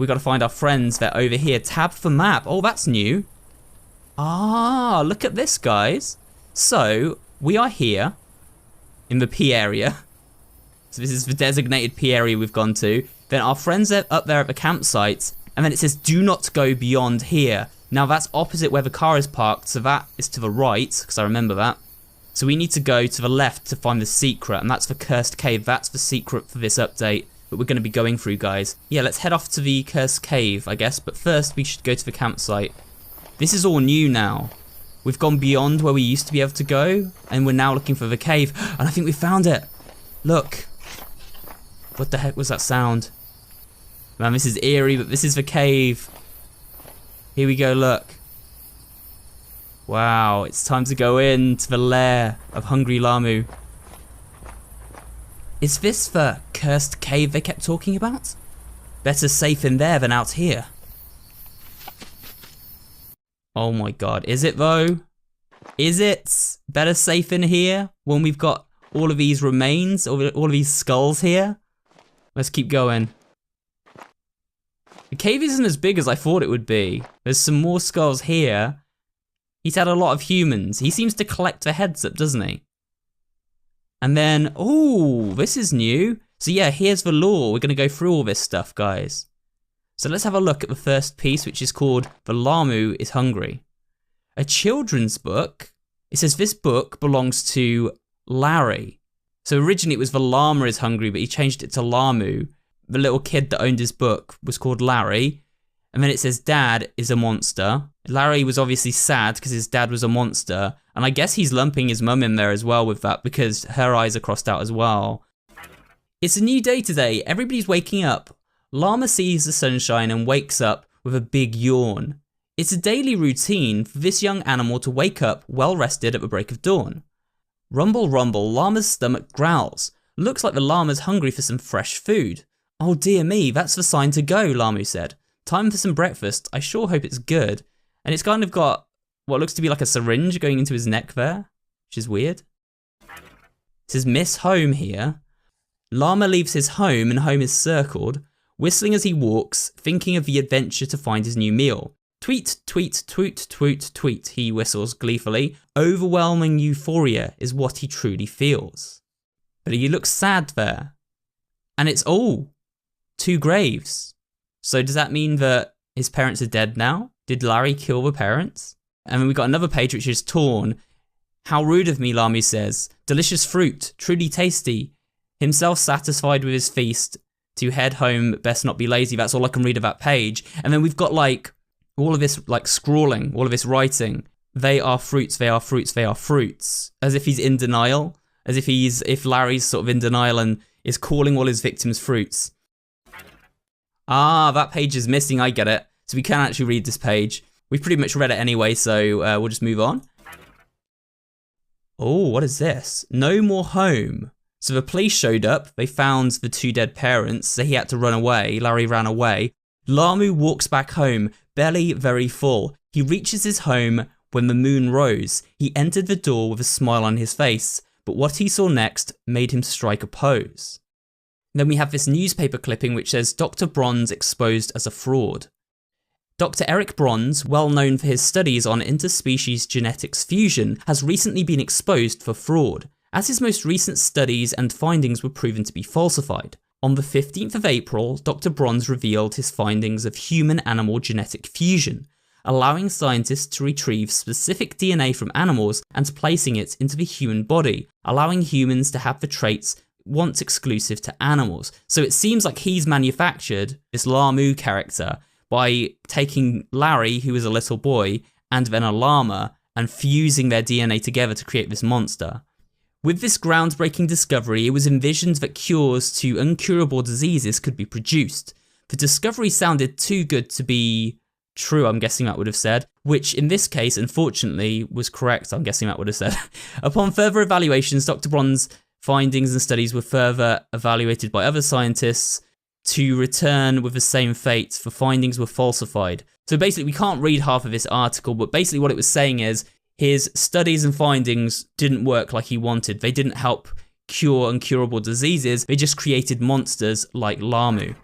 we got to find our friends. They're over here. Tab for map. Oh, that's new. Ah, look at this, guys. So, we are here in the P area. So this is the designated P area we've gone to. Then our friends are up there at the campsite. And then it says, do not go beyond here. Now that's opposite where the car is parked. So that is to the right, because I remember that. So we need to go to the left to find the secret. And that's the cursed cave. That's the secret for this update that we're going to be going through, guys. Yeah, let's head off to the cursed cave, I guess. But first, we should go to the campsite. This is all new now. We've gone beyond where we used to be able to go. And we're now looking for the cave. And I think we found it. Look. What the heck was that sound? Man, this is eerie, but this is the cave. Here we go, look. Wow, it's time to go into the lair of Hungry Llama. Is this the cursed cave they kept talking about? Better safe in there than out here. Oh my god, is it though? Is it better safe in here when we've got all of these remains, all of these skulls here? Let's keep going. The cave isn't as big as I thought it would be. There's some more skulls here. He's had a lot of humans. He seems to collect the heads up, doesn't he? And then, oh, this is new. So yeah, here's the lore. We're going to go through all this stuff, guys. So let's have a look at the first piece, which is called The Llama is Hungry. A children's book. It says this book belongs to Larry. So originally it was The Llama is Hungry, but he changed it to Llama. The little kid that owned his book was called Larry. And then it says Dad is a monster. Larry was obviously sad because his dad was a monster. And I guess he's lumping his mum in there as well with that because her eyes are crossed out as well. It's a new day today. Everybody's waking up. Llama sees the sunshine and wakes up with a big yawn. It's a daily routine for this young animal to wake up well rested at the break of dawn. Rumble, rumble, Llama's stomach growls. Looks like the llama's hungry for some fresh food. Oh dear me, that's the sign to go, Llama said. Time for some breakfast. I sure hope it's good. And it's kind of got what looks to be like a syringe going into his neck there, which is weird. It says Miss Home here. Llama leaves his home and home is circled, whistling as he walks, thinking of the adventure to find his new meal. Tweet, tweet, tweet, tweet, tweet, he whistles gleefully. Overwhelming euphoria is what he truly feels. But he looks sad there. And it's all 2 graves. So does that mean that his parents are dead now? Did Larry kill the parents? And then we got another page which is torn. How rude of me, Llama says. Delicious fruit, truly tasty. Himself satisfied with his feast. To head home, best not be lazy. That's all I can read of that page. And then we've got like all of this like scrawling, all of this writing. They are fruits, they are fruits, they are fruits. As if he's in denial. As if Larry's sort of in denial and is calling all his victims fruits. Ah, that page is missing, I get it. So we can actually read this page. We've pretty much read it anyway, so we'll just move on. Oh, what is this? No more home. So the police showed up, they found the 2 dead parents, so he had to run away. Larry ran away. Llama walks back home, belly very full. He reaches his home when the moon rose. He entered the door with a smile on his face, but what he saw next made him strike a pose. Then we have this newspaper clipping which says Dr. Bronze exposed as a fraud. Dr. Eric Bronze, well known for his studies on interspecies genetics fusion, has recently been exposed for fraud, as his most recent studies and findings were proven to be falsified. On the 15th of April, Dr. Bronze revealed his findings of human-animal genetic fusion, allowing scientists to retrieve specific DNA from animals and placing it into the human body, allowing humans to have the traits once exclusive to animals. So it seems like he's manufactured this Llama character by taking Larry, who is a little boy, and then a llama, and fusing their DNA together to create this monster. With this groundbreaking discovery, it was envisioned that cures to incurable diseases could be produced. The discovery sounded too good to be true, I'm guessing that would have said, which in this case, unfortunately, was correct, I'm guessing that would have said. Upon further evaluations, Dr. Bronze's findings and studies were further evaluated by other scientists to return with the same fate, for findings were falsified. So basically, we can't read half of this article, but basically what it was saying is his studies and findings didn't work like he wanted. They didn't help cure incurable diseases, they just created monsters like Llama.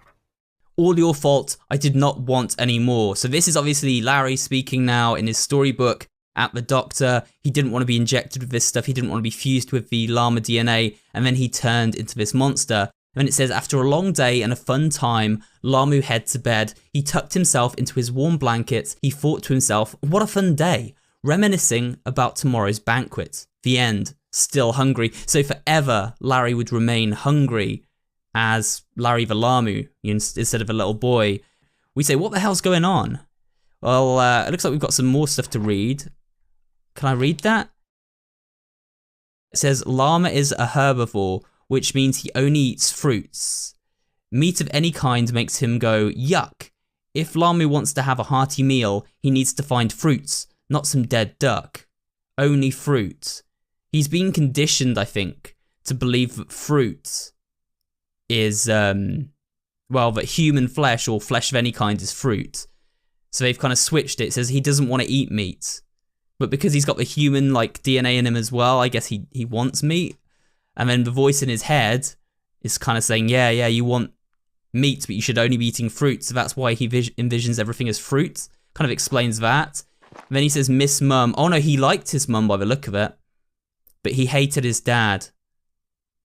All your fault. I did not want any more. So this is obviously Larry speaking now in his storybook at the doctor. He didn't want to be injected with this stuff. He didn't want to be fused with the llama DNA. And then he turned into this monster. And then it says, after a long day and a fun time, Llama head to bed. He tucked himself into his warm blankets. He thought to himself, what a fun day. Reminiscing about tomorrow's banquet. The end. Still hungry. So forever, Larry would remain hungry as Larry the Llama instead of a little boy. We say, what the hell's going on? Well, it looks like we've got some more stuff to read. Can I read that? It says, Llama is a herbivore, which means he only eats fruits. Meat of any kind makes him go, yuck. If Llama wants to have a hearty meal, he needs to find fruits, not some dead duck. Only fruit. He's been conditioned, I think, to believe that fruit is, well, that human flesh or flesh of any kind is fruit. So they've kind of switched it. It says he doesn't want to eat meat. But because he's got the human, like, DNA in him as well, I guess he wants meat. And then the voice in his head is kind of saying, yeah, you want meat, but you should only be eating fruit. So that's why he envisions everything as fruit. Kind of explains that. And then he says, Miss Mum. Oh no, he liked his mum by the look of it. But he hated his dad.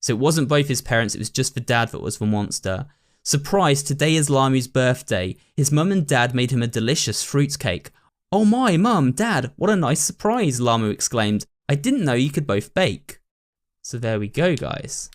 So it wasn't both his parents, it was just the dad that was the monster. Surprise, today is Llama's birthday. His mum and dad made him a delicious fruitcake. Oh my, Mum, Dad, what a nice surprise, Llama exclaimed. I didn't know you could both bake. So there we go, guys.